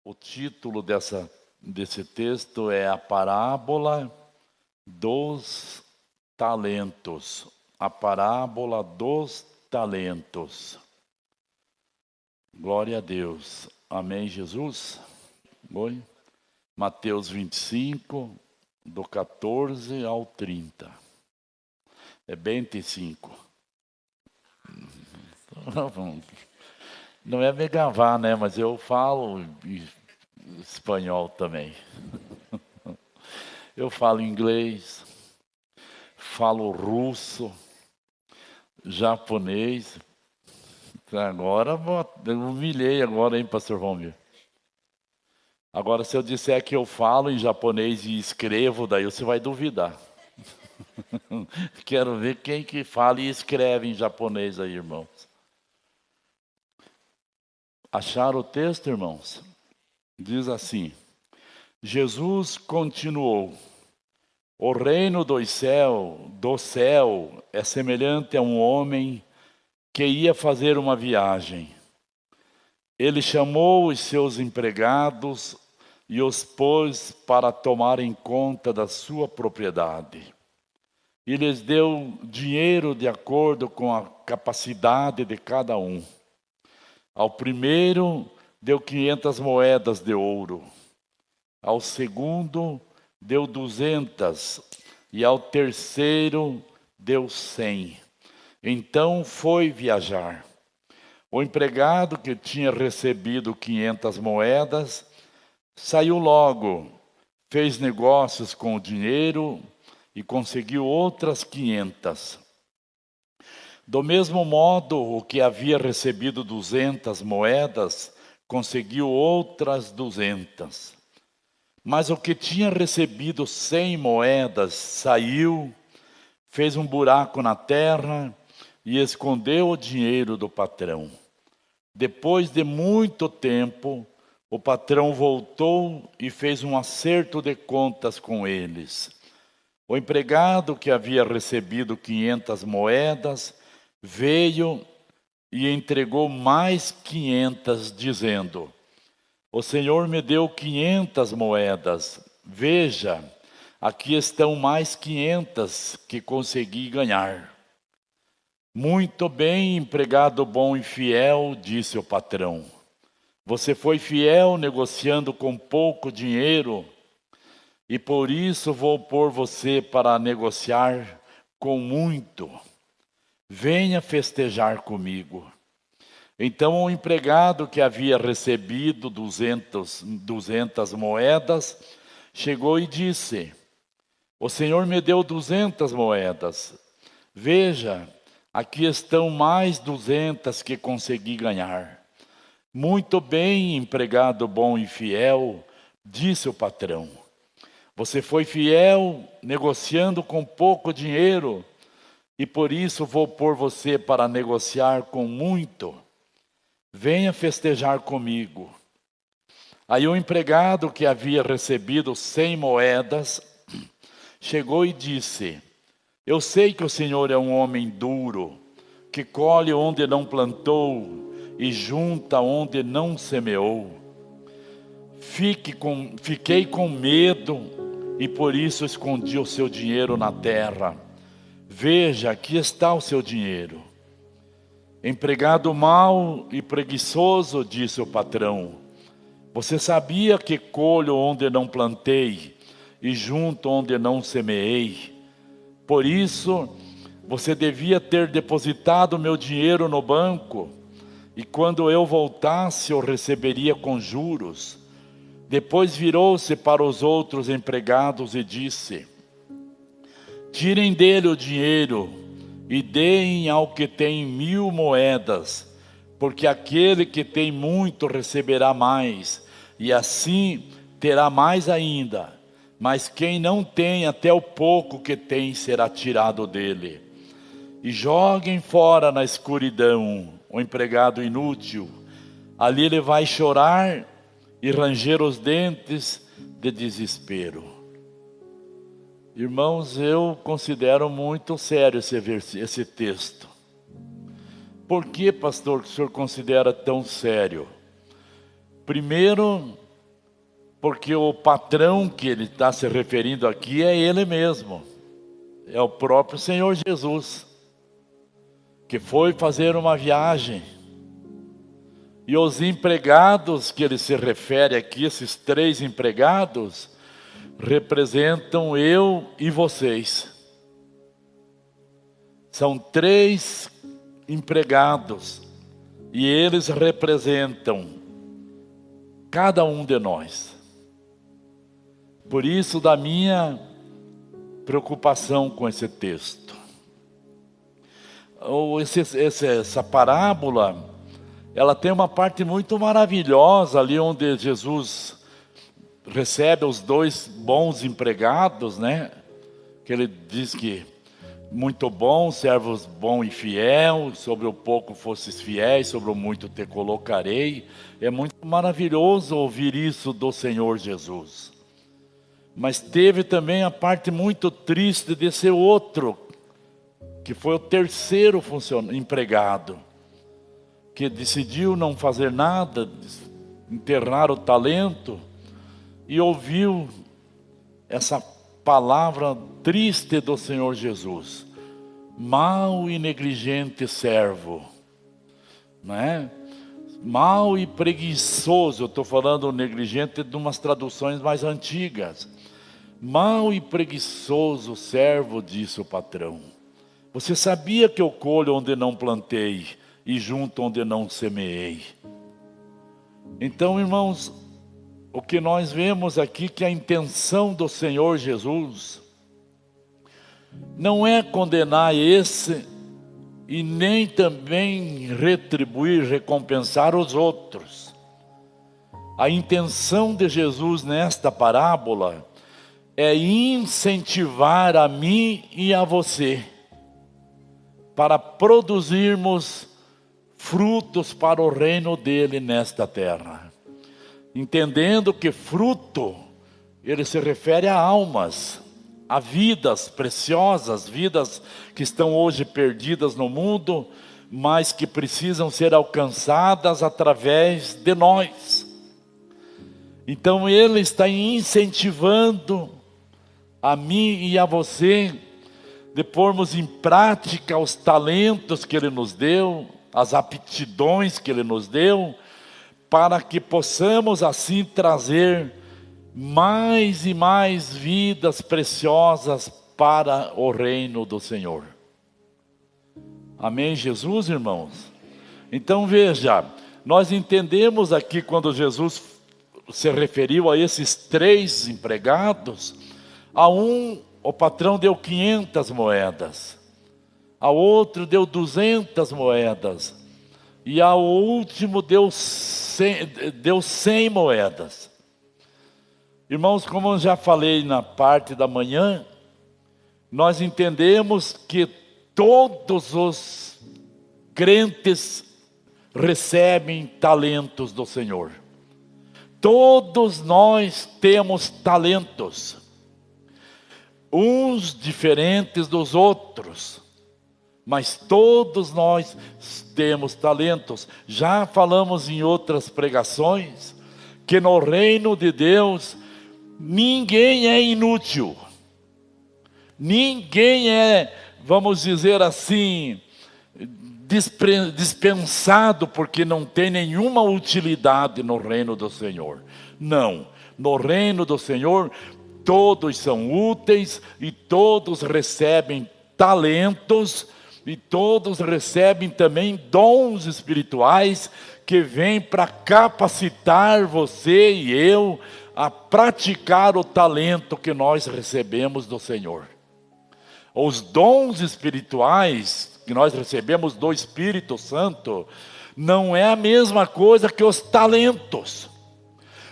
O título desse texto é A Parábola dos Talentos. A Parábola dos Talentos. Glória a Deus. Amém, Jesus? Oi? Mateus 25, do 14 ao 30. É 25. Não é me gavar, né? Mas eu falo espanhol também. Eu falo inglês, falo russo, japonês. Agora, eu humilhei agora, hein, pastor Romeu? Agora, se eu disser que eu falo em japonês e escrevo, daí você vai duvidar. Quero ver quem que fala e escreve em japonês aí, irmãos. Acharam o texto, irmãos? Diz assim: Jesus continuou: o reino do céu é semelhante a um homem que ia fazer uma viagem. Ele chamou os seus empregados e os pôs para tomarem conta da sua propriedade. E lhes deu dinheiro de acordo com a capacidade de cada um. Ao primeiro deu 500 moedas de ouro. Ao segundo deu 200 e ao terceiro deu 100. Então foi viajar. O empregado que tinha recebido 500 moedas saiu logo, fez negócios com o dinheiro e conseguiu outras 500. Do mesmo modo, o que havia recebido 200 moedas conseguiu outras 200. Mas o que tinha recebido 100 moedas saiu, fez um buraco na terra e escondeu o dinheiro do patrão. Depois de muito tempo, o patrão voltou e fez um acerto de contas com eles. O empregado que havia recebido 500 moedas veio e entregou mais 500, dizendo: o Senhor me deu 500 moedas. Veja, aqui estão mais 500 que consegui ganhar. Muito bem, empregado bom e fiel, disse o patrão. Você foi fiel negociando com pouco dinheiro, e por isso vou pôr você para negociar com muito. Venha festejar comigo. Então o empregado que havia recebido 200 moedas chegou e disse: o Senhor me deu 200 moedas. Veja, aqui estão mais 200 que consegui ganhar. Muito bem, empregado bom e fiel, disse o patrão. Você foi fiel negociando com pouco dinheiro, e por isso vou pôr você para negociar com muito. Venha festejar comigo. Aí o empregado que havia recebido 100 moedas chegou e disse: eu sei que o Senhor é um homem duro, que colhe onde não plantou e junta onde não semeou. Fiquei com medo e por isso escondi o seu dinheiro na terra. Veja, aqui está o seu dinheiro. Empregado mau e preguiçoso, disse o patrão. Você sabia que colho onde não plantei e junto onde não semeei. Por isso, você devia ter depositado meu dinheiro no banco, e quando eu voltasse, eu receberia com juros. Depois virou-se para os outros empregados e disse: tirem dele o dinheiro e deem ao que tem 1000 moedas, porque aquele que tem muito receberá mais, e assim terá mais ainda. Mas quem não tem, até o pouco que tem será tirado dele. E joguem fora na escuridão o empregado inútil. Ali ele vai chorar e ranger os dentes de desespero. Irmãos, eu considero muito sério esse texto. Por que, pastor, que o senhor considera tão sério? Primeiro, porque o patrão que ele está se referindo aqui é ele mesmo, é o próprio Senhor Jesus, que foi fazer uma viagem. E os empregados que ele se refere aqui, esses 3 empregados, representam eu e vocês. São 3 empregados e eles representam cada um de nós. Por isso, da minha preocupação com esse texto. Essa parábola, ela tem uma parte muito maravilhosa ali onde Jesus recebe os 2 bons empregados, né? Que ele diz que muito bom, servos bom e fiel, sobre o pouco fosses fiéis, sobre o muito te colocarei. É muito maravilhoso ouvir isso do Senhor Jesus. Mas teve também a parte muito triste desse outro, que foi o 3º empregado, que decidiu não fazer nada, enterrar o talento, e ouviu essa palavra triste do Senhor Jesus: mau e negligente servo, não é? Mau e preguiçoso. Eu estou falando negligente de umas traduções mais antigas. Mau e preguiçoso servo, disse o patrão. Você sabia que eu colho onde não plantei e junto onde não semeei? Então, irmãos, o que nós vemos aqui, que a intenção do Senhor Jesus não é condenar esse e nem também retribuir, recompensar os outros. A intenção de Jesus nesta parábola é incentivar a mim e a você para produzirmos frutos para o reino dele nesta terra. Entendendo que fruto, ele se refere a almas, a vidas preciosas, vidas que estão hoje perdidas no mundo, mas que precisam ser alcançadas através de nós. Então ele está incentivando a mim e a você de pormos em prática os talentos que ele nos deu, as aptidões que ele nos deu, para que possamos assim trazer mais e mais vidas preciosas para o reino do Senhor. Amém, Jesus, irmãos? Então veja, nós entendemos aqui quando Jesus se referiu a esses 3 empregados, a um o patrão deu 500 moedas, ao outro deu 200 moedas, e ao último deu 100 moedas. Irmãos, como eu já falei na parte da manhã, nós entendemos que todos os crentes recebem talentos do Senhor. Todos nós temos talentos, uns diferentes dos outros, mas todos nós temos talentos. Já falamos em outras pregações que no reino de Deus ninguém é inútil, ninguém é, vamos dizer assim, dispensado porque não tem nenhuma utilidade no reino do Senhor. Não, no reino do Senhor todos são úteis e todos recebem talentos e todos recebem também dons espirituais que vêm para capacitar você e eu a praticar o talento que nós recebemos do Senhor. Os dons espirituais que nós recebemos do Espírito Santo não é a mesma coisa que os talentos.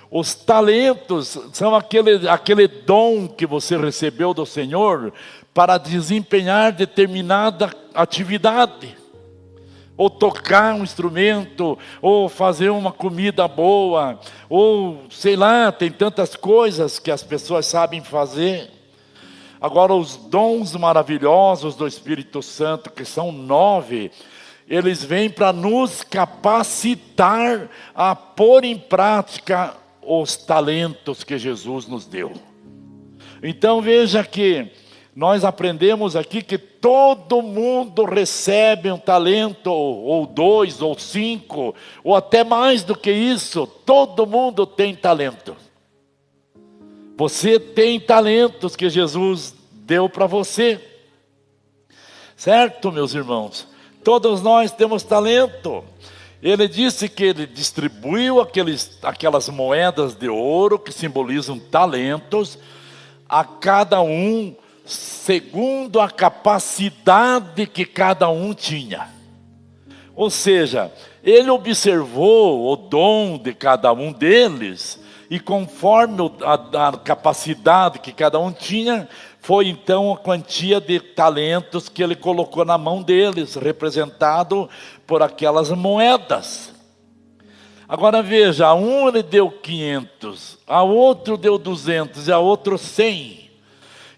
Os talentos são aquele dom que você recebeu do Senhor para desempenhar determinada atividade, ou tocar um instrumento, ou fazer uma comida boa, ou sei lá, tem tantas coisas que as pessoas sabem fazer. Agora, os dons maravilhosos do Espírito Santo, que são 9, eles vêm para nos capacitar a pôr em prática os talentos que Jesus nos deu. Então veja que nós aprendemos aqui que todo mundo recebe um talento, ou 2, ou 5, ou até mais do que isso. Todo mundo tem talento. Você tem talentos que Jesus deu para você. Certo, meus irmãos? Todos nós temos talento. Ele disse que ele distribuiu aquelas moedas de ouro que simbolizam talentos a cada um, segundo a capacidade que cada um tinha. Ou seja, ele observou o dom de cada um deles, e conforme a capacidade que cada um tinha, foi então a quantia de talentos que ele colocou na mão deles, representado por aquelas moedas. Agora veja, a um ele deu 500, a outro deu 200 e a outro 100.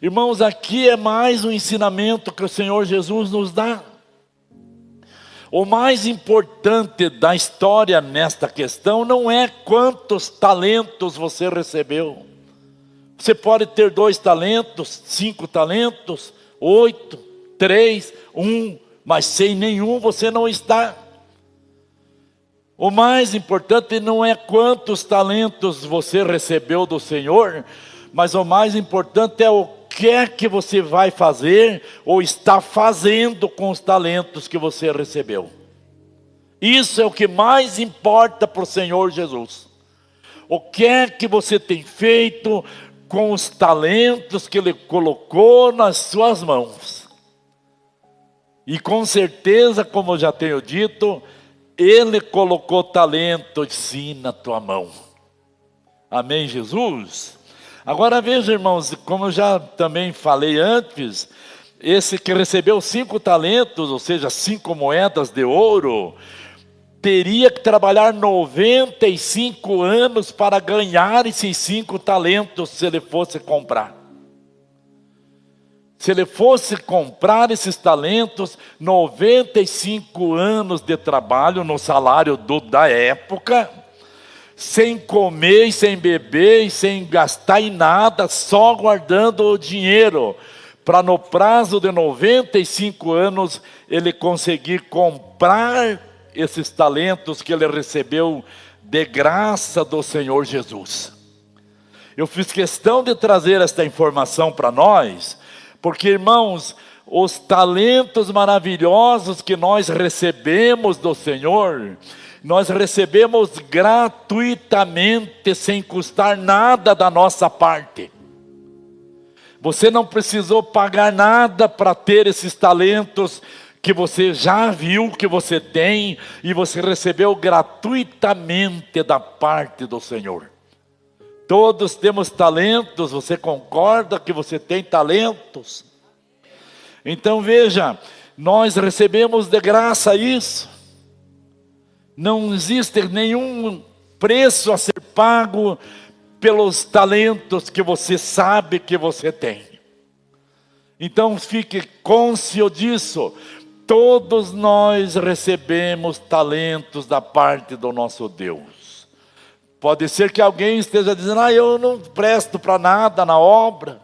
Irmãos, aqui é mais um ensinamento que o Senhor Jesus nos dá. O mais importante da história nesta questão não é quantos talentos você recebeu. Você pode ter 2 talentos, 5 talentos, 8, 3, 1, mas sem nenhum você não está. O mais importante não é quantos talentos você recebeu do Senhor, mas o mais importante é o que é que você vai fazer ou está fazendo com os talentos que você recebeu. Isso é o que mais importa para o Senhor Jesus. O que é que você tem feito com os talentos que Ele colocou nas suas mãos? E com certeza, como eu já tenho dito, Ele colocou talento sim na tua mão. Amém, Jesus? Agora veja, irmãos, como eu já também falei antes, esse que recebeu 5 talentos, ou seja, 5 moedas de ouro, teria que trabalhar 95 anos para ganhar esses 5 talentos se ele fosse comprar. Se ele fosse comprar esses talentos, 95 anos de trabalho no salário da época, sem comer e sem beber e sem gastar em nada, só guardando o dinheiro, para no prazo de 95 anos ele conseguir comprar esses talentos que ele recebeu de graça do Senhor Jesus. Eu fiz questão de trazer esta informação para nós, porque, irmãos, os talentos maravilhosos que nós recebemos do Senhor, nós recebemos gratuitamente, sem custar nada da nossa parte. Você não precisou pagar nada para ter esses talentos que você já viu que você tem, e você recebeu gratuitamente da parte do Senhor. Todos temos talentos, você concorda que você tem talentos? Então veja, nós recebemos de graça isso. Não existe nenhum preço a ser pago pelos talentos que você sabe que você tem. Então fique cônscio disso. Todos nós recebemos talentos da parte do nosso Deus. Pode ser que alguém esteja dizendo: eu não presto para nada na obra,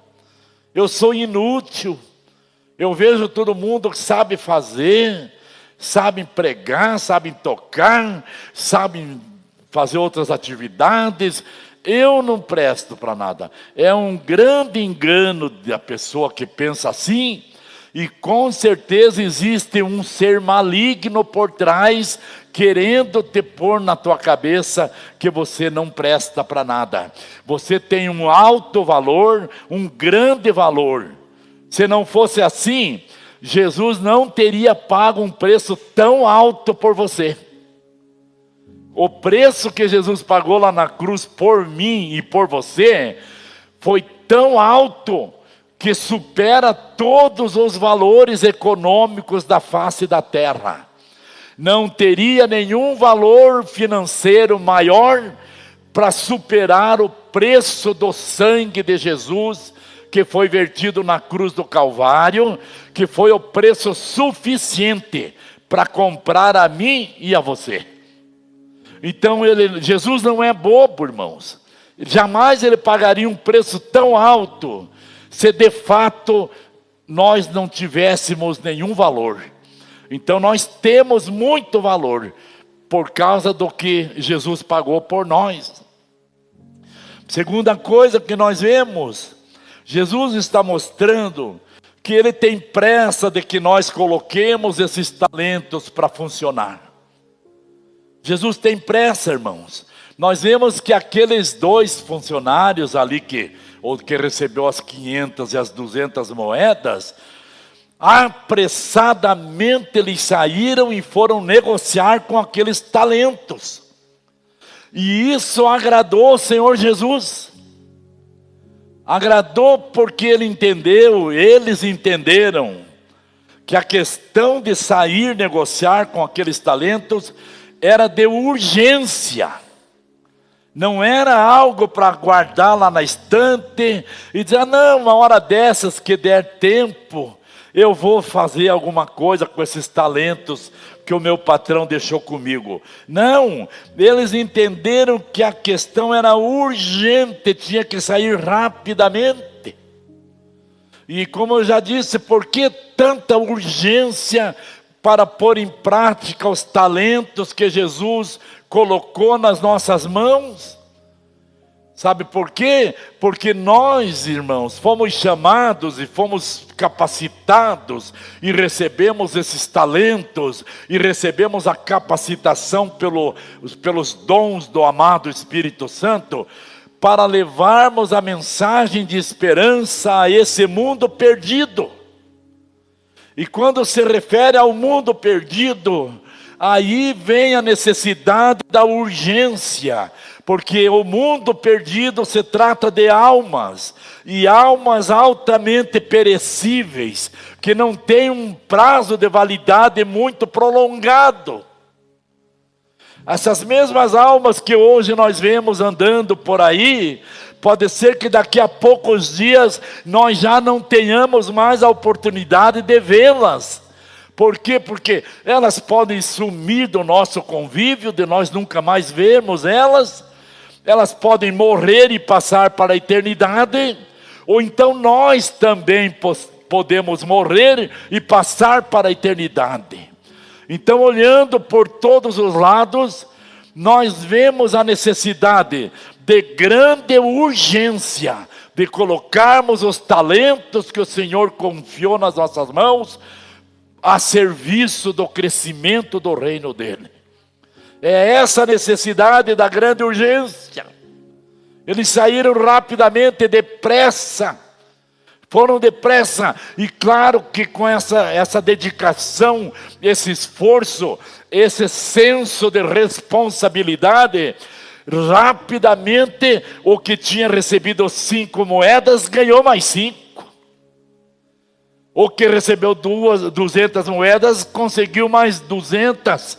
eu sou inútil, eu vejo todo mundo que sabe fazer, sabe pregar, sabe tocar, sabe fazer outras atividades, eu não presto para nada. É um grande engano da pessoa que pensa assim. E com certeza existe um ser maligno por trás, querendo te pôr na tua cabeça que você não presta para nada. Você tem um alto valor, um grande valor. Se não fosse assim, Jesus não teria pago um preço tão alto por você. O preço que Jesus pagou lá na cruz por mim e por você foi tão alto que supera todos os valores econômicos da face da terra. Não teria nenhum valor financeiro maior para superar o preço do sangue de Jesus, que foi vertido na cruz do Calvário, que foi o preço suficiente para comprar a mim e a você. Então Jesus não é bobo, irmãos. Jamais ele pagaria um preço tão alto se de fato nós não tivéssemos nenhum valor. Então nós temos muito valor por causa do que Jesus pagou por nós. Segunda coisa que nós vemos, Jesus está mostrando que Ele tem pressa de que nós coloquemos esses talentos para funcionar. Jesus tem pressa, irmãos. Nós vemos que aqueles 2 funcionários ali que recebeu as 500 e as 200 moedas, apressadamente eles saíram e foram negociar com aqueles talentos. E isso agradou o Senhor Jesus. Agradou porque eles entenderam que a questão de sair negociar com aqueles talentos era de urgência. Não era algo para guardar lá na estante e dizer, não, uma hora dessas que der tempo, eu vou fazer alguma coisa com esses talentos que o meu patrão deixou comigo. Não, eles entenderam que a questão era urgente, tinha que sair rapidamente. E como eu já disse, por que tanta urgência para pôr em prática os talentos que Jesus colocou nas nossas mãos? Sabe por quê? Porque nós, irmãos, fomos chamados e fomos capacitados e recebemos esses talentos e recebemos a capacitação pelos dons do amado Espírito Santo para levarmos a mensagem de esperança a esse mundo perdido. E quando se refere ao mundo perdido, aí vem a necessidade da urgência, porque o mundo perdido se trata de almas, e almas altamente perecíveis, que não têm um prazo de validade muito prolongado. Essas mesmas almas que hoje nós vemos andando por aí, pode ser que daqui a poucos dias nós já não tenhamos mais a oportunidade de vê-las. Por quê? Porque elas podem sumir do nosso convívio, de nós nunca mais vermos elas. Elas podem morrer e passar para a eternidade. Ou então nós também podemos morrer e passar para a eternidade. Então, olhando por todos os lados, nós vemos a necessidade de grande urgência de colocarmos os talentos que o Senhor confiou nas nossas mãos a serviço do crescimento do reino dele. É essa necessidade da grande urgência. Eles saíram rapidamente, depressa. Foram depressa. E claro que com essa dedicação, esse esforço, esse senso de responsabilidade, rapidamente o que tinha recebido 5 moedas ganhou mais 5. O que recebeu 200 moedas conseguiu mais 200.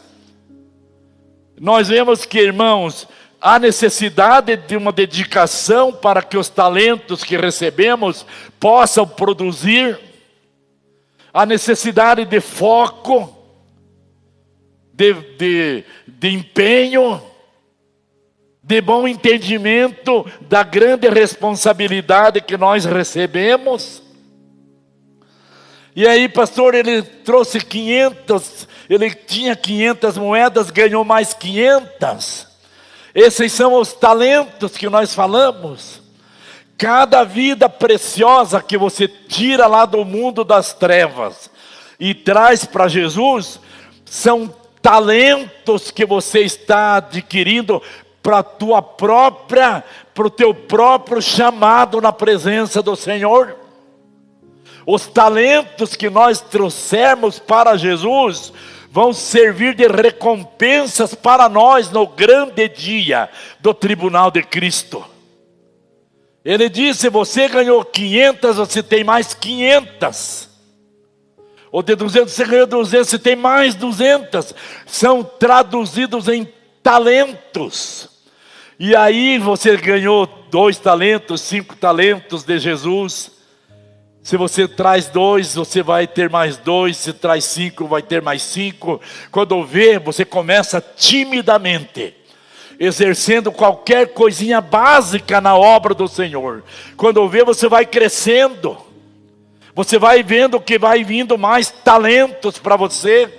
Nós vemos que, irmãos, há necessidade de uma dedicação para que os talentos que recebemos possam produzir. Há necessidade de foco, de empenho, de bom entendimento da grande responsabilidade que nós recebemos. E aí, pastor, ele trouxe 500, ele tinha 500 moedas, ganhou mais 500. Esses são os talentos que nós falamos. Cada vida preciosa que você tira lá do mundo das trevas e traz para Jesus, são talentos que você está adquirindo para o teu próprio chamado na presença do Senhor. Os talentos que nós trouxermos para Jesus vão servir de recompensas para nós no grande dia do tribunal de Cristo. Ele disse, você ganhou 500, você tem mais 500. Ou de 200, você ganhou 200, você tem mais 200. São traduzidos em talentos. E aí você ganhou 2 talentos, 5 talentos de Jesus. Se você traz 2, você vai ter mais 2. Se traz 5, vai ter mais 5. Quando vê, você começa timidamente. exercendo qualquer coisinha básica na obra do Senhor. Quando vê, você vai crescendo. Você vai vendo que vai vindo mais talentos para você.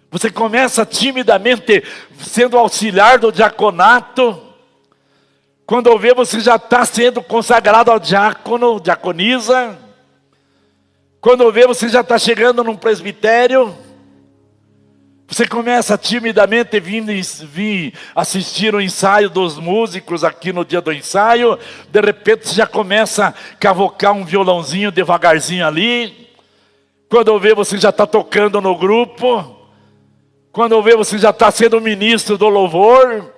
Você começa timidamente sendo auxiliar do diaconato. Quando vê, você já está sendo consagrado ao diácono, diaconisa. Quando vê, você já está chegando num presbitério. Você começa timidamente vir assistir o ensaio dos músicos aqui no dia do ensaio. De repente você já começa a cavocar um violãozinho devagarzinho ali. Quando vê, você já está tocando no grupo. Quando vê, você já está sendo ministro do louvor.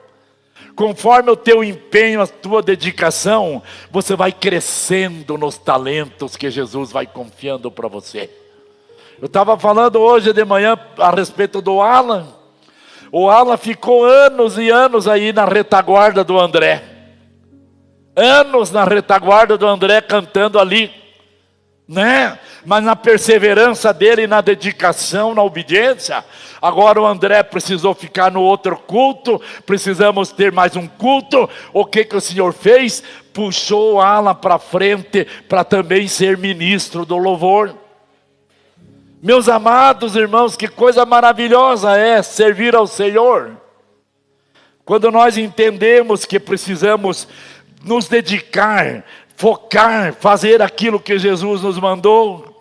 Conforme o teu empenho, a tua dedicação, você vai crescendo nos talentos que Jesus vai confiando para você. Eu estava falando hoje de manhã a respeito do Alan. O Alan ficou anos e anos aí na retaguarda do André. Anos na retaguarda do André cantando ali, né? Mas na perseverança dele, na dedicação, na obediência. Agora o André precisou ficar no outro culto. Precisamos ter mais um culto. O que o Senhor fez? Puxou o Alan para frente para também ser ministro do louvor. Meus amados irmãos, que coisa maravilhosa é servir ao Senhor. Quando nós entendemos que precisamos nos dedicar, focar, fazer aquilo que Jesus nos mandou.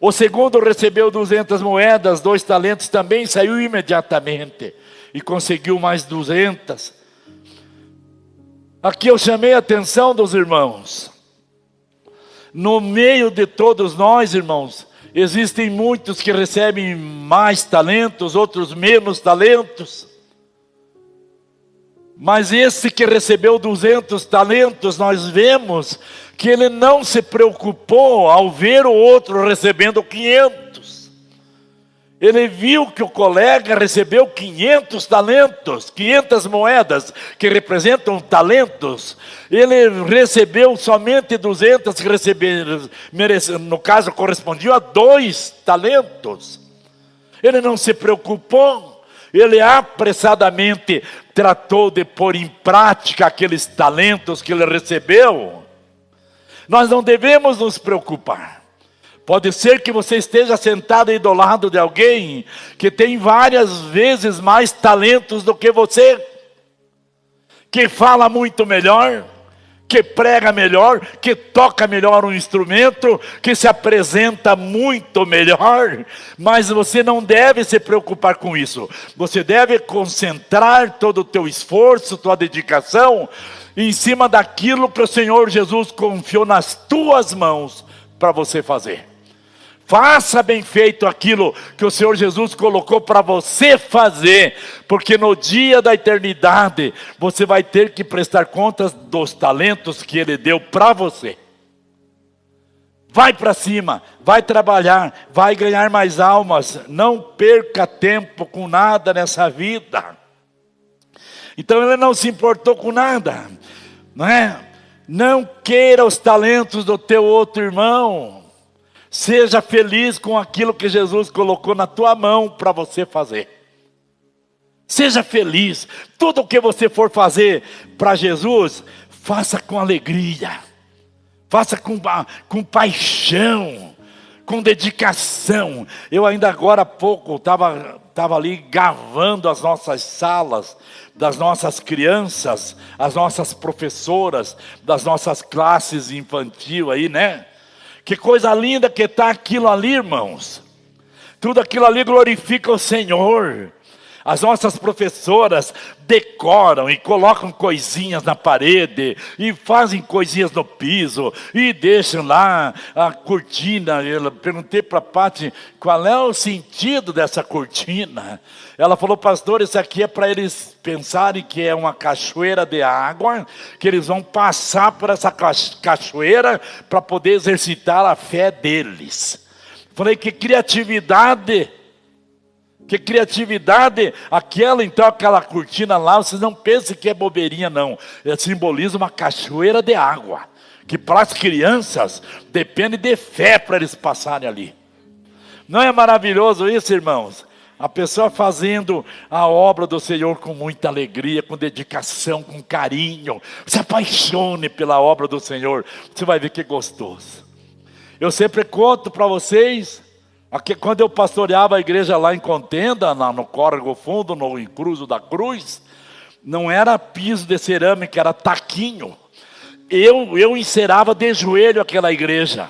O segundo recebeu 200 moedas, 2 talentos, também saiu imediatamente e conseguiu mais 200. Aqui eu chamei a atenção dos irmãos. No meio de todos nós, irmãos, existem muitos que recebem mais talentos, outros menos talentos. Mas esse que recebeu 200 talentos, nós vemos que ele não se preocupou ao ver o outro recebendo 500. Ele viu que o colega recebeu 500 talentos, 500 moedas, que representam talentos. Ele recebeu somente 200, que no caso correspondiam a 2 talentos. Ele não se preocupou, ele apressadamente tratou de pôr em prática aqueles talentos que ele recebeu. Nós não devemos nos preocupar. Pode ser que você esteja sentado aí do lado de alguém que tem várias vezes mais talentos do que você, que fala muito melhor, que prega melhor, que toca melhor um instrumento, que se apresenta muito melhor, mas você não deve se preocupar com isso. Você deve concentrar todo o teu esforço, tua dedicação, em cima daquilo que o Senhor Jesus confiou nas tuas mãos para você fazer. Faça bem feito aquilo que o Senhor Jesus colocou para você fazer, porque no dia da eternidade você vai ter que prestar contas dos talentos que Ele deu para você. Vai para cima, vai trabalhar, vai ganhar mais almas, não perca tempo com nada nessa vida. Então Ele não se importou com nada, não é? Não queira os talentos do teu outro irmão. Seja feliz com aquilo que Jesus colocou na tua mão para você fazer. Seja feliz. Tudo o que você for fazer para Jesus, faça com alegria. Faça com paixão, com dedicação. Eu ainda agora há pouco estava ali gravando as nossas salas, das nossas crianças, as nossas professoras, das nossas classes infantil aí, né? Que coisa linda que está aquilo ali, irmãos. Tudo aquilo ali glorifica o Senhor. As nossas professoras decoram e colocam coisinhas na parede, e fazem coisinhas no piso, e deixam lá a cortina. Eu perguntei para a Pati qual é o sentido dessa cortina. Ela falou: pastor, isso aqui é para eles pensarem que é uma cachoeira de água, que eles vão passar por essa cachoeira para poder exercitar a fé deles. Falei: que criatividade! Que criatividade, aquela cortina lá, vocês não pensem que é bobeirinha não, simboliza uma cachoeira de água, que para as crianças depende de fé para eles passarem ali. Não é maravilhoso isso, irmãos? A pessoa fazendo a obra do Senhor com muita alegria, com dedicação, com carinho. Se apaixone pela obra do Senhor. Você vai ver que gostoso. Eu sempre conto para vocês, quando eu pastoreava a igreja lá em Contenda, no Córrego Fundo, no Encruzo da Cruz, não era piso de cerâmica, era taquinho. Eu encerava de joelho aquela igreja.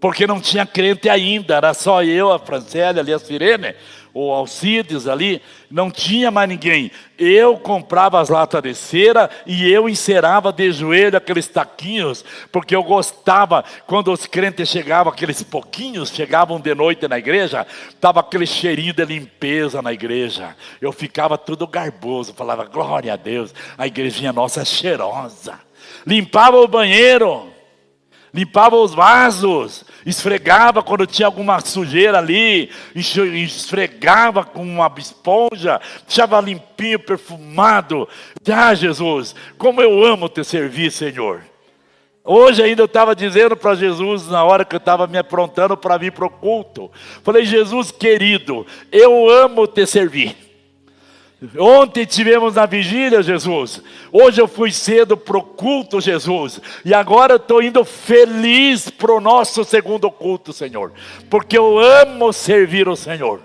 Porque não tinha crente ainda, era só eu, a Francélia, ali a Sirene, o Alcides ali, não tinha mais ninguém. Eu comprava as latas de cera e eu encerava de joelho aqueles taquinhos, porque eu gostava, quando os crentes chegavam, aqueles pouquinhos, chegavam de noite na igreja, estava aquele cheirinho de limpeza na igreja. Eu ficava tudo garboso, falava, glória a Deus, a igrejinha nossa é cheirosa. Limpava o banheiro, limpava os vasos, esfregava quando tinha alguma sujeira ali, esfregava com uma esponja, deixava limpinho, perfumado. Ah, Jesus, como eu amo te servir, Senhor. Hoje ainda eu estava dizendo para Jesus, na hora que eu estava me aprontando para vir para o culto, falei, Jesus querido, eu amo te servir. Ontem tivemos na vigília, Jesus. Hoje eu fui cedo para o culto, Jesus. E agora eu estou indo feliz para o nosso segundo culto, Senhor. Porque eu amo servir o Senhor.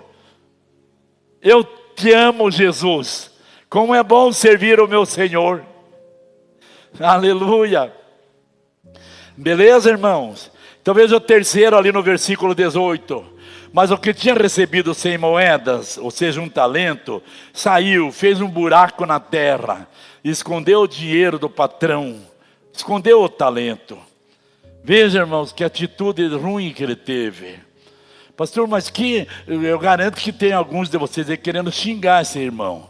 Eu te amo, Jesus. Como é bom servir o meu Senhor. Aleluia. Beleza, irmãos? Então veja o terceiro ali no versículo 18. Mas o que tinha recebido 100 moedas, ou seja, um talento, saiu, fez um buraco na terra, escondeu o dinheiro do patrão, escondeu o talento. Veja, irmãos, que atitude ruim que ele teve. Pastor, mas eu garanto que tem alguns de vocês aí querendo xingar esse irmão.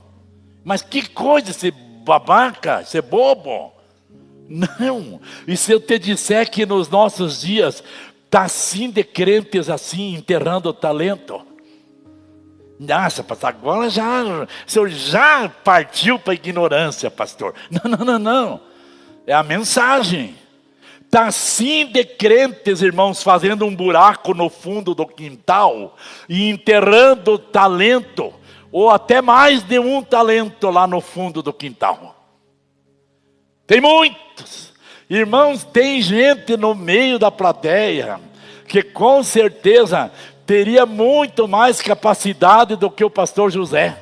Mas que coisa, esse babaca, esse bobo. Não, e se eu te disser que nos nossos dias está assim de crentes assim, enterrando o talento. Nossa, pastor, agora o senhor já partiu para a ignorância, pastor. Não. É a mensagem. Está assim de crentes, irmãos, fazendo um buraco no fundo do quintal e enterrando o talento, ou até mais de um talento lá no fundo do quintal. Tem muitos. Irmãos, tem gente no meio da plateia que com certeza teria muito mais capacidade do que o pastor José.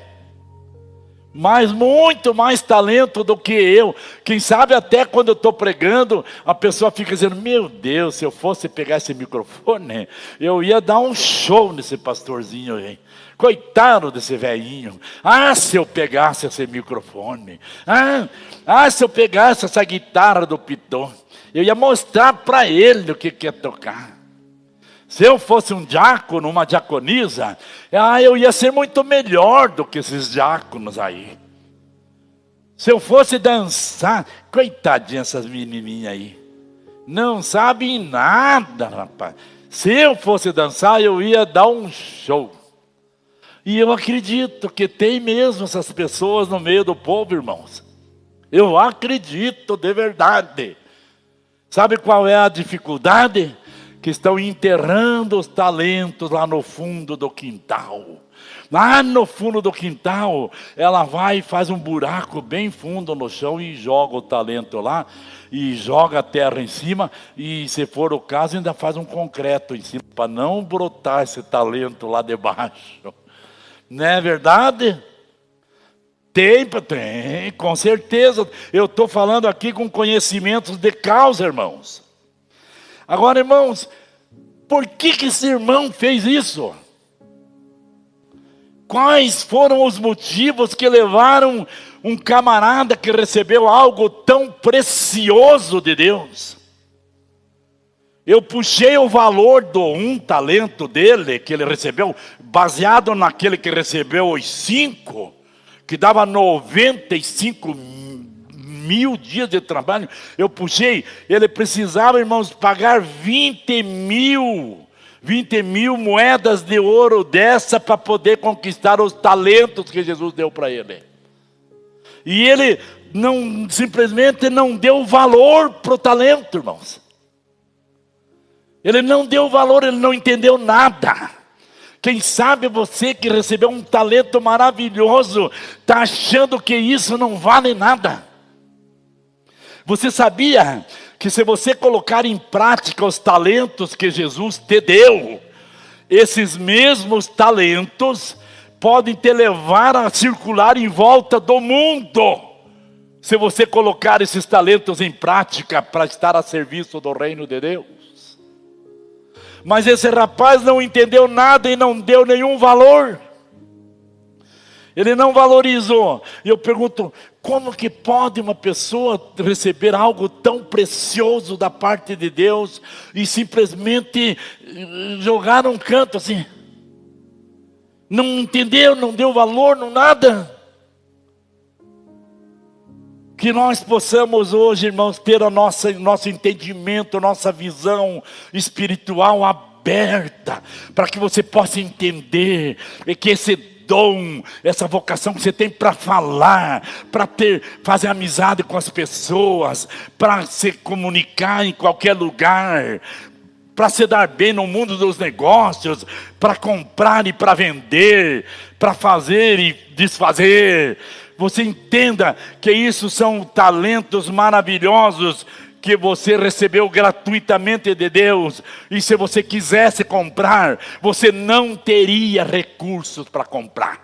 Mas muito mais talento do que eu. Quem sabe até quando eu estou pregando, a pessoa fica dizendo, meu Deus, se eu fosse pegar esse microfone, eu ia dar um show nesse pastorzinho aí. Coitado desse velhinho. Ah, se eu pegasse esse microfone. Ah, se eu pegasse essa guitarra do Piton. Eu ia mostrar para ele o que é tocar. Se eu fosse um diácono, uma diaconisa, eu ia ser muito melhor do que esses diáconos aí. Se eu fosse dançar, coitadinha essas menininhas aí. Não sabem nada, rapaz. Se eu fosse dançar, eu ia dar um show. E eu acredito que tem mesmo essas pessoas no meio do povo, irmãos. Eu acredito de verdade. Sabe qual é a dificuldade? Que estão enterrando os talentos lá no fundo do quintal. Lá no fundo do quintal, ela vai e faz um buraco bem fundo no chão e joga o talento lá. E joga a terra em cima e, se for o caso, ainda faz um concreto em cima para não brotar esse talento lá debaixo. Não é verdade? Tem, com certeza. Eu estou falando aqui com conhecimentos de causa, irmãos. Agora, irmãos, por que esse irmão fez isso? Quais foram os motivos que levaram um camarada que recebeu algo tão precioso de Deus? Eu puxei o valor do um talento dele, que ele recebeu, baseado naquele que recebeu os 5, que dava 95 mil dias de trabalho. Eu puxei, ele precisava, irmãos, pagar 20 mil moedas de ouro dessa para poder conquistar os talentos que Jesus deu para ele. E ele simplesmente não deu valor para o talento, irmãos. Ele não deu valor, ele não entendeu nada. Quem sabe você que recebeu um talento maravilhoso, está achando que isso não vale nada. Você sabia que se você colocar em prática os talentos que Jesus te deu, esses mesmos talentos podem te levar a circular em volta do mundo, se você colocar esses talentos em prática para estar a serviço do reino de Deus. Mas esse rapaz não entendeu nada e não deu nenhum valor. Ele não valorizou. E eu pergunto, como que pode uma pessoa receber algo tão precioso da parte de Deus e simplesmente jogar num canto assim? Não entendeu, não deu valor, não nada. Que nós possamos hoje, irmãos, ter nosso entendimento, nossa visão espiritual aberta, para que você possa entender que esse dom, essa vocação que você tem para falar, para fazer amizade com as pessoas, para se comunicar em qualquer lugar, para se dar bem no mundo dos negócios, para comprar e para vender, para fazer e desfazer. Você entenda que isso são talentos maravilhosos que você recebeu gratuitamente de Deus. E se você quisesse comprar, você não teria recursos para comprar.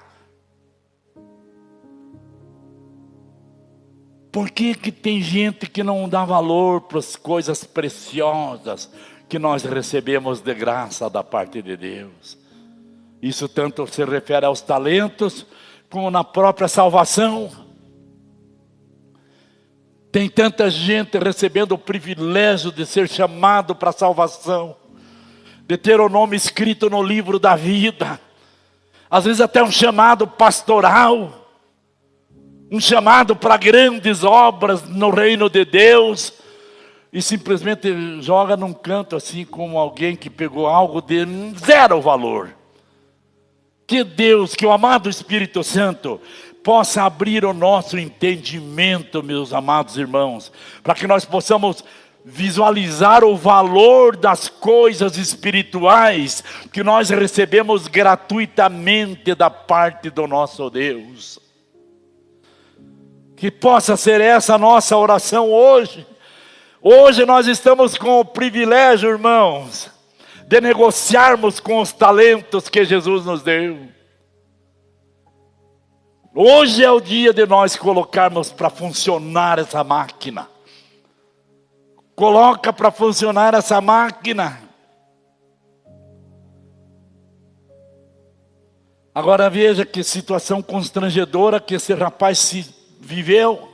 Por que tem gente que não dá valor para as coisas preciosas que nós recebemos de graça da parte de Deus? Isso tanto se refere aos talentos, como na própria salvação. Tem tanta gente recebendo o privilégio de ser chamado para a salvação, de ter o nome escrito no livro da vida, às vezes até um chamado pastoral, um chamado para grandes obras no reino de Deus, e simplesmente joga num canto assim, como alguém que pegou algo de zero valor. Que Deus, que o amado Espírito Santo possa abrir o nosso entendimento, meus amados irmãos, para que nós possamos visualizar o valor das coisas espirituais que nós recebemos gratuitamente da parte do nosso Deus. Que possa ser essa a nossa oração hoje. Hoje nós estamos com o privilégio, irmãos, de negociarmos com os talentos que Jesus nos deu. Hoje é o dia de nós colocarmos para funcionar essa máquina. Coloca para funcionar essa máquina. Agora veja que situação constrangedora que esse rapaz se viveu.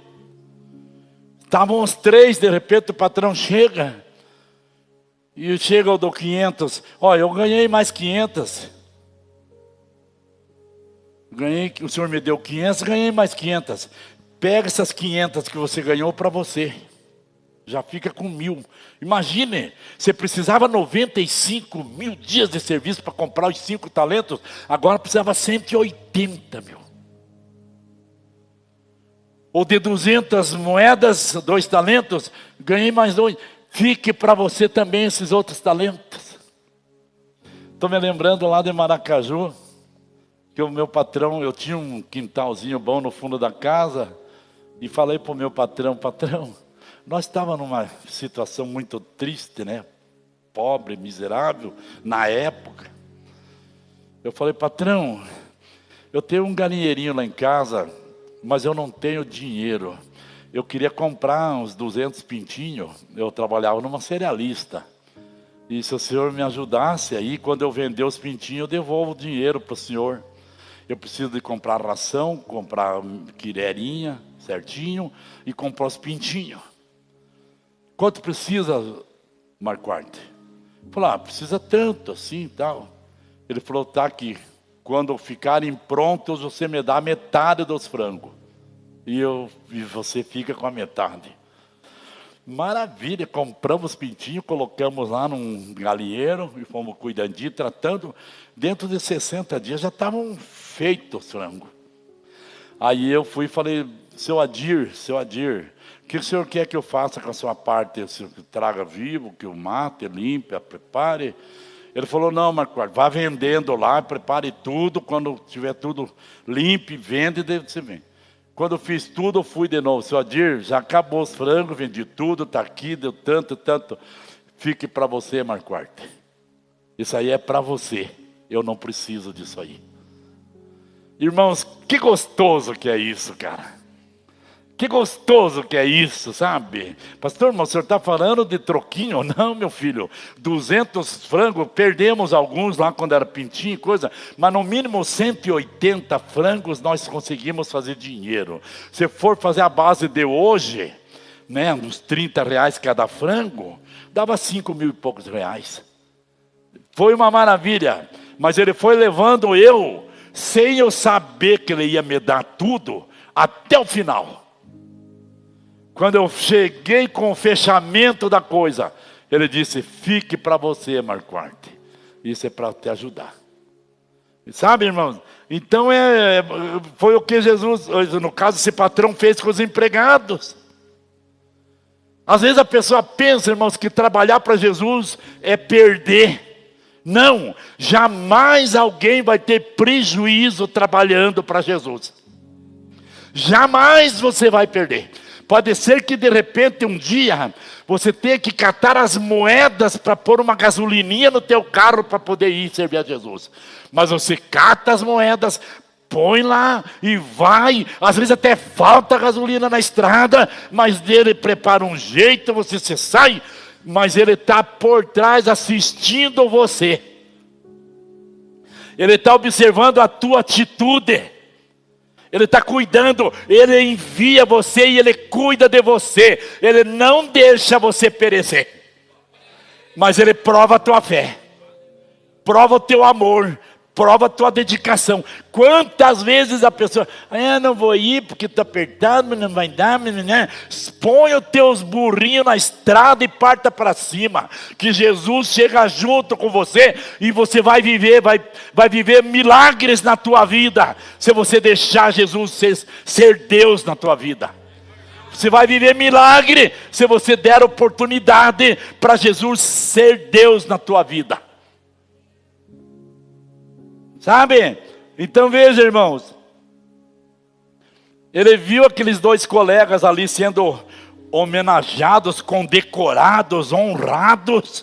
Estavam os três, de repente o patrão chega. E chega eu dou 500. Olha, eu ganhei mais 500. O senhor me deu 500, ganhei mais 500. Pega essas 500 que você ganhou para você. Já fica com 1.000. Imagine, você precisava 95 mil dias de serviço para comprar os 5 talentos. Agora precisava 180 mil. Ou de 200 moedas, 2 talentos, ganhei mais 2. Fique para você também esses outros talentos. Estou me lembrando lá de Maracaju, que o meu patrão, eu tinha um quintalzinho bom no fundo da casa, e falei para o meu patrão, nós estávamos numa situação muito triste, né? Pobre, miserável, na época. Eu falei, patrão, eu tenho um galinheirinho lá em casa, mas eu não tenho dinheiro. Eu queria comprar uns 200 pintinhos, eu trabalhava numa cerealista. E se o senhor me ajudasse aí, quando eu vender os pintinhos, eu devolvo o dinheiro para o senhor. Eu preciso de comprar ração, comprar quirerinha, certinho, e comprar os pintinhos. Quanto precisa, Marquardt? Eu falei, precisa tanto assim e tal. Ele falou, tá aqui, quando ficarem prontos, você me dá metade dos frangos. E você fica com a metade. Maravilha, compramos pintinho, colocamos lá num galinheiro e fomos cuidandinho, tratando. Dentro de 60 dias já estavam feitos os frangos. Aí eu fui e falei, seu Adir, o que o senhor quer que eu faça com a sua parte? O senhor traga vivo, que eu mate, limpe, prepare? Ele falou, não, Marco, vá vendendo lá, prepare tudo, quando tiver tudo limpo, vende, e daí você vem. Quando eu fiz tudo, eu fui de novo. Seu Adir, já acabou os frangos, vendi tudo, está aqui, deu tanto, tanto. Fique para você, Marco Arte. Isso aí é para você. Eu não preciso disso aí. Irmãos, que gostoso que é isso, cara. Que gostoso que é isso, sabe? Pastor, mas o senhor está falando de troquinho? Não, meu filho. 200 frangos, perdemos alguns lá quando era pintinho e coisa. Mas no mínimo 180 frangos nós conseguimos fazer dinheiro. Se for fazer a base de hoje, né, uns R$30 cada frango, dava 5 mil e poucos reais. Foi uma maravilha. Mas ele foi levando eu, sem eu saber que ele ia me dar tudo, até o final. Quando eu cheguei com o fechamento da coisa, ele disse, fique para você, Marco Arte. Isso é para te ajudar. Sabe, irmãos? Então foi o que Jesus, no caso, esse patrão fez com os empregados. Às vezes a pessoa pensa, irmãos, que trabalhar para Jesus é perder. Não, jamais alguém vai ter prejuízo trabalhando para Jesus. Jamais você vai perder. Pode ser que de repente um dia você tenha que catar as moedas para pôr uma gasolininha no teu carro para poder ir servir a Jesus. Mas você cata as moedas, põe lá e vai. Às vezes até falta gasolina na estrada, mas ele prepara um jeito, você se sai, mas ele está por trás assistindo você. Ele está observando a tua atitude. Ele está cuidando, Ele envia você e Ele cuida de você. Ele não deixa você perecer. Mas Ele prova a tua fé. Prova o teu amor. Prova a tua dedicação. Quantas vezes a pessoa, não vou ir porque está apertado, mas não vai dar, né? Põe os teus burrinhos na estrada e parta para cima. Que Jesus chega junto com você e você vai viver milagres na tua vida. Se você deixar Jesus ser Deus na tua vida. Você vai viver milagre se você der oportunidade para Jesus ser Deus na tua vida. Sabe? Então veja, irmãos. Ele viu aqueles dois colegas ali sendo homenageados, condecorados, honrados.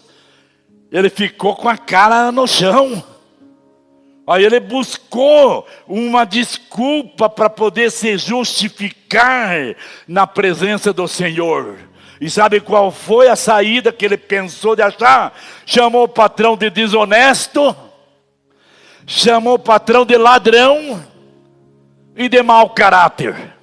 Ele ficou com a cara no chão. Aí ele buscou uma desculpa para poder se justificar na presença do Senhor. E sabe qual foi a saída que ele pensou de achar? Chamou o patrão de desonesto. Chamou o patrão de ladrão e de mau caráter.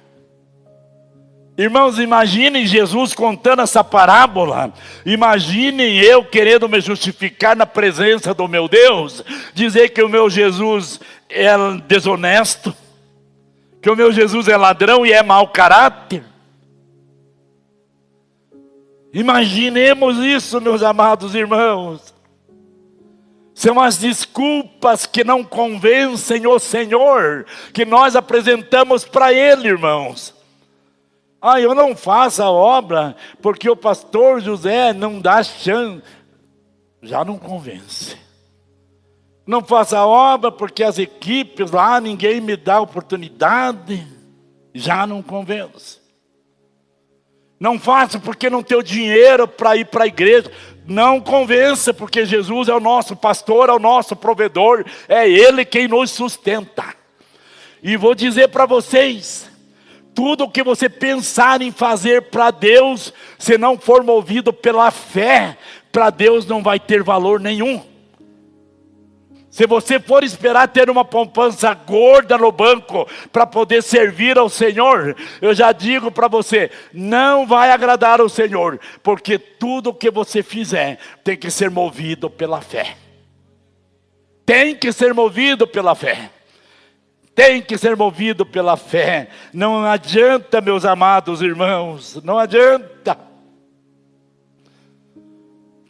Irmãos, imaginem Jesus contando essa parábola. Imaginem eu querendo me justificar na presença do meu Deus. Dizer que o meu Jesus é desonesto. Que o meu Jesus é ladrão e é mau caráter. Imaginemos isso, meus amados irmãos. São as desculpas que não convencem o Senhor, que nós apresentamos para Ele, irmãos. Eu não faço a obra porque o pastor José não dá chance. Já não convence. Não faço a obra porque as equipes lá, ninguém me dá oportunidade. Já não convence. Não faço porque não tenho dinheiro para ir para a igreja. Não convença, porque Jesus é o nosso pastor, é o nosso provedor. É Ele quem nos sustenta. E vou dizer para vocês, tudo o que você pensar em fazer para Deus, se não for movido pela fé, para Deus não vai ter valor nenhum. Se você for esperar ter uma poupança gorda no banco para poder servir ao Senhor, eu já digo para você, não vai agradar ao Senhor, porque tudo que você fizer tem que ser movido pela fé. Tem que ser movido pela fé. Tem que ser movido pela fé. Não adianta, meus amados irmãos, não adianta.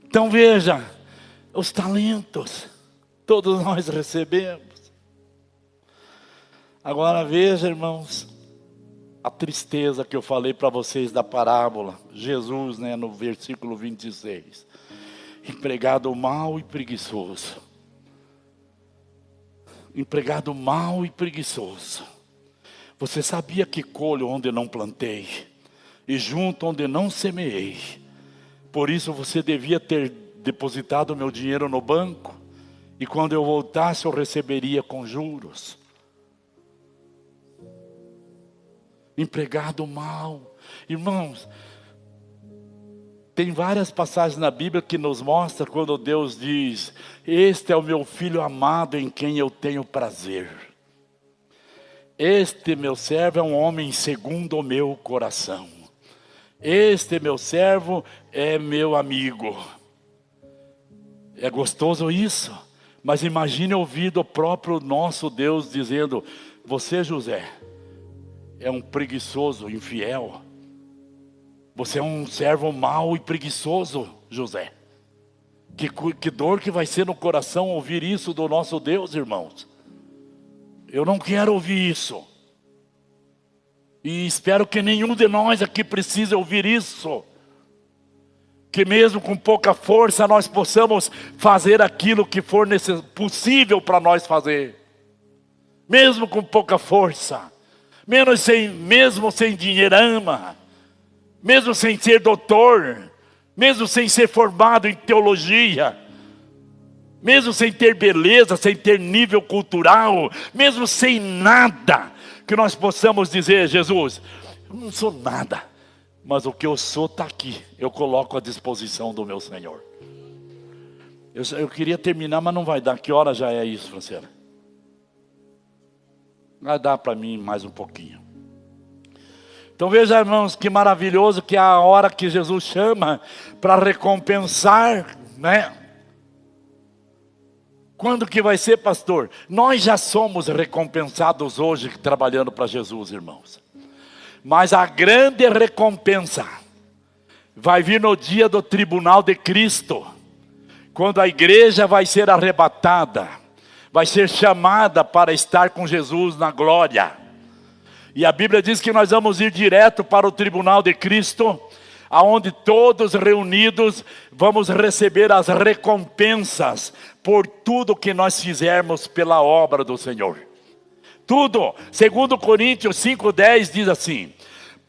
Então veja, os talentos. Todos nós recebemos. Agora veja, irmãos, a tristeza que eu falei para vocês da parábola. Jesus, no versículo 26. Empregado mau e preguiçoso. Empregado mau e preguiçoso. Você sabia que colho onde não plantei e junto onde não semeei. Por isso você devia ter depositado meu dinheiro no banco, e quando eu voltasse eu receberia com juros. Empregado mau. Irmãos, tem várias passagens na Bíblia que nos mostram quando Deus diz: este é o meu filho amado em quem eu tenho prazer. Este meu servo é um homem segundo o meu coração. Este meu servo é meu amigo. É gostoso isso? Mas imagine ouvir do próprio nosso Deus dizendo: você, José, é um preguiçoso, infiel. Você é um servo mau e preguiçoso, José. Que dor que vai ser no coração ouvir isso do nosso Deus, irmãos. Eu não quero ouvir isso. E espero que nenhum de nós aqui precise ouvir isso. Que mesmo com pouca força nós possamos fazer aquilo que for possível para nós fazer. Mesmo com pouca força. Mesmo sem dinheirama. Mesmo sem ser doutor. Mesmo sem ser formado em teologia. Mesmo sem ter beleza, sem ter nível cultural. Mesmo sem nada. Que nós possamos dizer: Jesus, eu não sou nada. Mas o que eu sou está aqui. Eu coloco à disposição do meu Senhor. Eu queria terminar, mas não vai dar. Que hora já é isso, Franciela? Vai dar para mim mais um pouquinho. Então veja, irmãos, que maravilhoso que é a hora que Jesus chama para recompensar, né? Quando que vai ser, pastor? Nós já somos recompensados hoje trabalhando para Jesus, irmãos. Mas a grande recompensa vai vir no dia do tribunal de Cristo. Quando a igreja vai ser arrebatada. Vai ser chamada para estar com Jesus na glória. E a Bíblia diz que nós vamos ir direto para o tribunal de Cristo, aonde todos reunidos vamos receber as recompensas por tudo que nós fizermos pela obra do Senhor. Tudo. Segundo Coríntios 5:10 diz assim: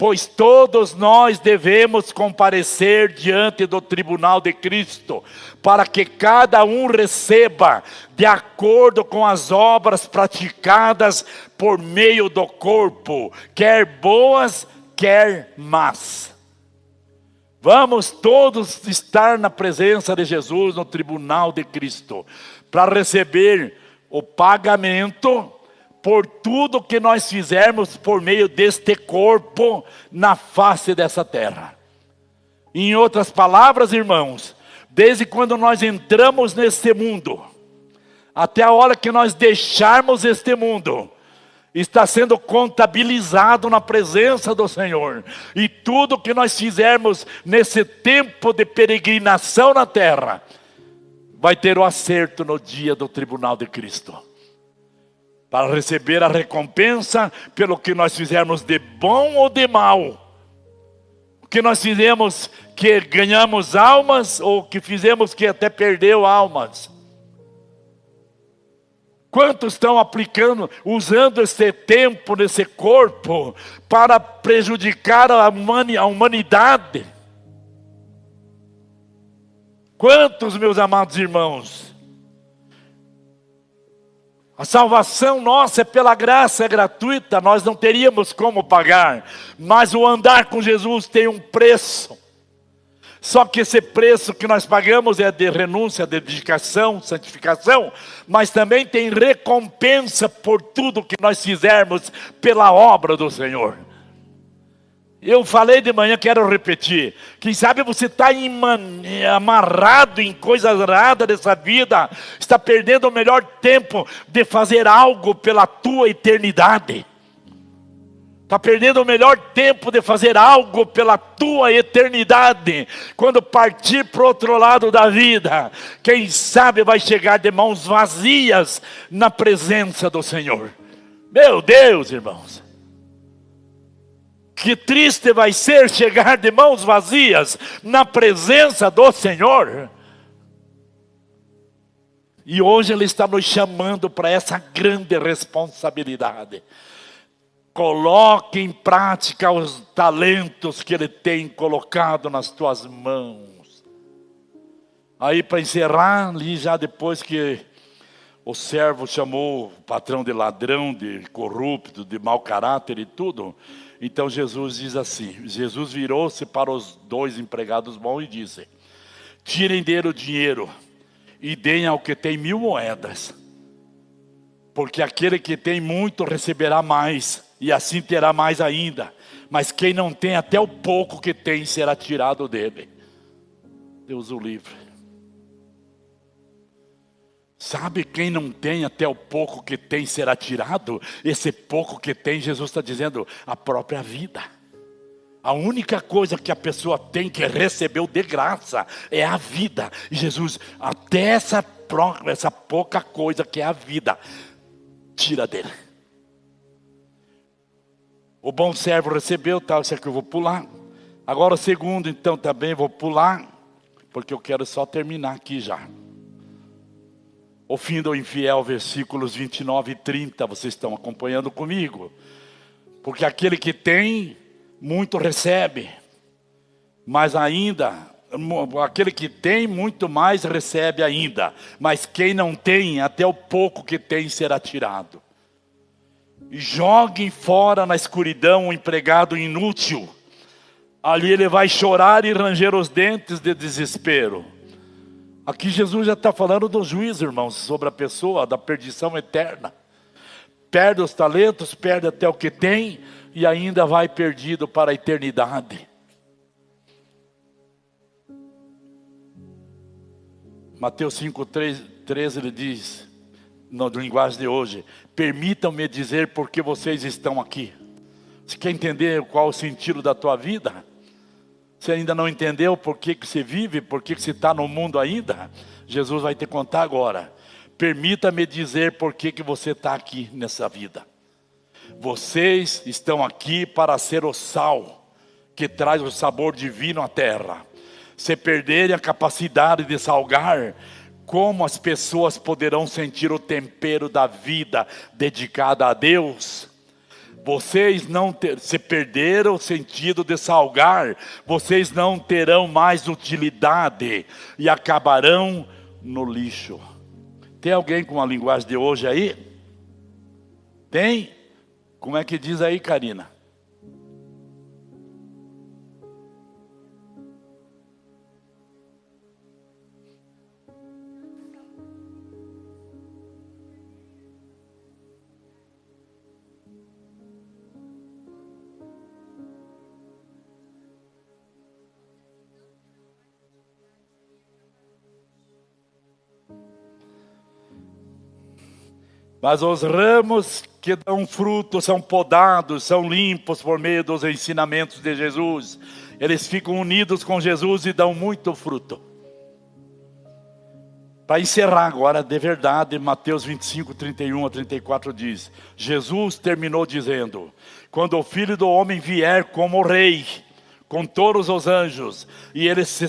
pois todos nós devemos comparecer diante do tribunal de Cristo, para que cada um receba de acordo com as obras praticadas por meio do corpo, quer boas, quer más. Vamos todos estar na presença de Jesus no tribunal de Cristo, para receber o pagamento por tudo que nós fizermos por meio deste corpo na face dessa terra. Em outras palavras, irmãos, desde quando nós entramos neste mundo, até a hora que nós deixarmos este mundo, está sendo contabilizado na presença do Senhor. E tudo que nós fizermos nesse tempo de peregrinação na terra, vai ter o acerto no dia do tribunal de Cristo. Para receber a recompensa pelo que nós fizermos de bom ou de mal. O que nós fizemos que ganhamos almas, ou que fizemos que até perdeu almas. Quantos estão usando esse tempo, nesse corpo, para prejudicar a humanidade? Quantos, meus amados irmãos? A salvação nossa é pela graça, é gratuita, nós não teríamos como pagar. Mas o andar com Jesus tem um preço. Só que esse preço que nós pagamos é de renúncia, de dedicação, santificação. Mas também tem recompensa por tudo que nós fizermos pela obra do Senhor. Eu falei de manhã, quero repetir. Quem sabe você está amarrado em coisas erradas dessa vida. Está perdendo o melhor tempo de fazer algo pela tua eternidade. Está perdendo o melhor tempo de fazer algo pela tua eternidade. Quando partir para o outro lado da vida, quem sabe vai chegar de mãos vazias na presença do Senhor. Meu Deus, irmãos. Que triste vai ser chegar de mãos vazias na presença do Senhor. E hoje Ele está nos chamando para essa grande responsabilidade. Coloque em prática os talentos que Ele tem colocado nas tuas mãos. Aí, para encerrar, ali já depois que o servo chamou o patrão de ladrão, de corrupto, de mau caráter e tudo. Então Jesus diz assim, Jesus virou-se para os 2 empregados bons e disse: tirem dele o dinheiro e deem ao que tem 1000 moedas. Porque aquele que tem muito receberá mais, e assim terá mais ainda. Mas quem não tem, até o pouco que tem será tirado dele. Deus o livre. Sabe, quem não tem, até o pouco que tem será tirado. Esse pouco que tem, Jesus está dizendo, a própria vida. A única coisa que a pessoa tem, que recebeu de graça, é a vida. E Jesus, até essa pouca coisa que é a vida, tira dele. O bom servo recebeu, tal, isso aqui eu vou pular. Agora o segundo, então, também vou pular, porque eu quero só terminar aqui já. O fim do infiel, versículos 29 e 30, vocês estão acompanhando comigo. Porque aquele que tem, muito recebe. Mas ainda, aquele que tem, muito mais recebe ainda. Mas quem não tem, até o pouco que tem será tirado. E joguem fora na escuridão o empregado inútil. Ali ele vai chorar e ranger os dentes de desespero. Aqui Jesus já está falando do juízo, irmãos, sobre a pessoa, da perdição eterna. Perde os talentos, perde até o que tem e ainda vai perdido para a eternidade. Mateus 5:13 ele diz, na linguagem de hoje: permitam-me dizer por que vocês estão aqui. Você quer entender qual o sentido da tua vida? Você ainda não entendeu por que você vive, por que você está no mundo ainda? Jesus vai te contar agora. Permita-me dizer por que você está aqui nessa vida. Vocês estão aqui para ser o sal que traz o sabor divino à terra. Se perderem a capacidade de salgar, como as pessoas poderão sentir o tempero da vida dedicada a Deus? Vocês não se perderam o sentido de salgar, vocês não terão mais utilidade e acabarão no lixo. Tem alguém com a linguagem de hoje aí? Tem? Como é que diz aí, Karina? Mas os ramos que dão fruto são podados, são limpos por meio dos ensinamentos de Jesus. Eles ficam unidos com Jesus e dão muito fruto. Para encerrar agora, de verdade, Mateus 25, 31 a 34 diz: Jesus terminou dizendo: quando o Filho do Homem vier como rei, com todos os anjos, e ele se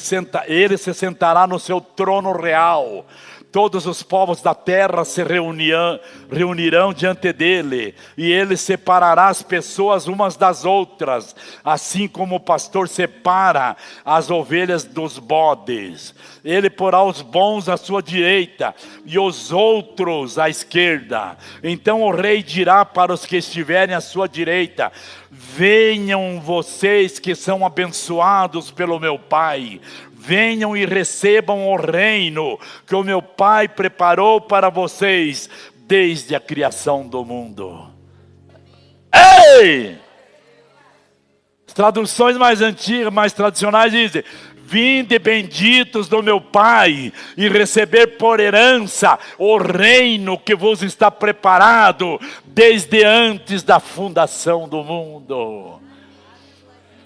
sentará no seu trono real, todos os povos da terra se reunirão diante dele, e ele separará as pessoas umas das outras, assim como o pastor separa as ovelhas dos bodes. Ele porá os bons à sua direita e os outros à esquerda. Então o rei dirá para os que estiverem à sua direita: venham vocês que são abençoados pelo meu Pai, venham e recebam o reino que o meu Pai preparou para vocês desde a criação do mundo. Ei! As traduções mais antigas, mais tradicionais dizem: vinde benditos do meu Pai e receber por herança o reino que vos está preparado desde antes da fundação do mundo.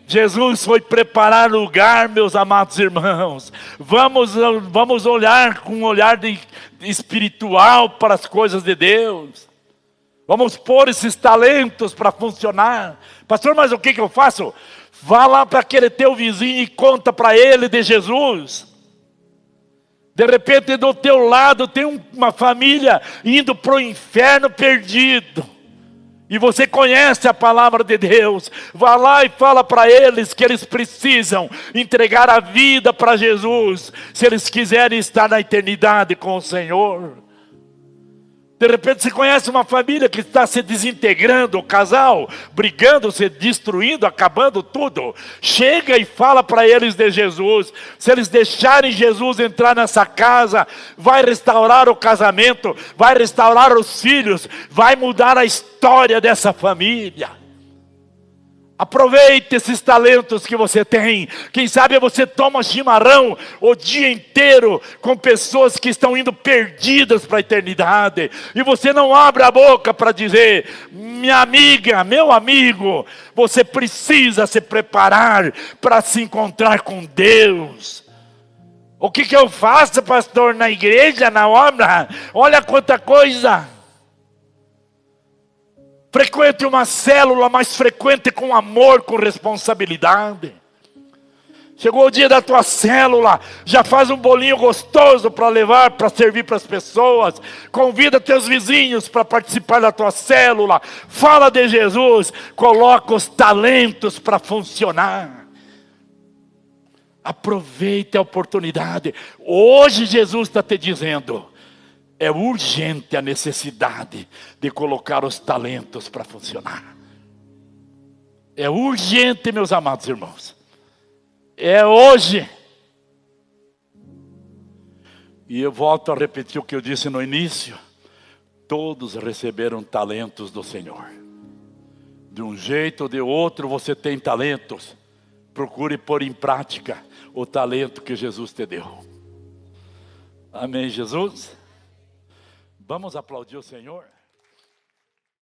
Jesus foi preparar lugar, meus amados irmãos. Vamos olhar com um olhar espiritual para as coisas de Deus. Vamos pôr esses talentos para funcionar. Pastor, mas o que eu faço? Vá lá para aquele teu vizinho e conta para ele de Jesus. De repente do teu lado tem uma família indo para o inferno perdido. E você conhece a palavra de Deus. Vá lá e fala para eles que eles precisam entregar a vida para Jesus, se eles quiserem estar na eternidade com o Senhor. De repente você conhece uma família que está se desintegrando, o casal brigando, se destruindo, acabando tudo. Chega e fala para eles de Jesus. Se eles deixarem Jesus entrar nessa casa, vai restaurar o casamento, vai restaurar os filhos, vai mudar a história dessa família. Aproveite esses talentos que você tem. Quem sabe você toma chimarrão o dia inteiro com pessoas que estão indo perdidas para a eternidade. E você não abre a boca para dizer: minha amiga, meu amigo, você precisa se preparar para se encontrar com Deus. O que eu faço, pastor, na igreja, na obra? Olha quanta coisa. Frequente uma célula, mas frequente com amor, com responsabilidade. Chegou o dia da tua célula, já faz um bolinho gostoso para levar, para servir para as pessoas. Convida teus vizinhos para participar da tua célula. Fala de Jesus, coloca os talentos para funcionar. Aproveite a oportunidade. Hoje Jesus está te dizendo: é urgente a necessidade de colocar os talentos para funcionar. É urgente, meus amados irmãos. É hoje. E eu volto a repetir o que eu disse no início. Todos receberam talentos do Senhor. De um jeito ou de outro você tem talentos. Procure pôr em prática o talento que Jesus te deu. Amém, Jesus? Vamos aplaudir o Senhor?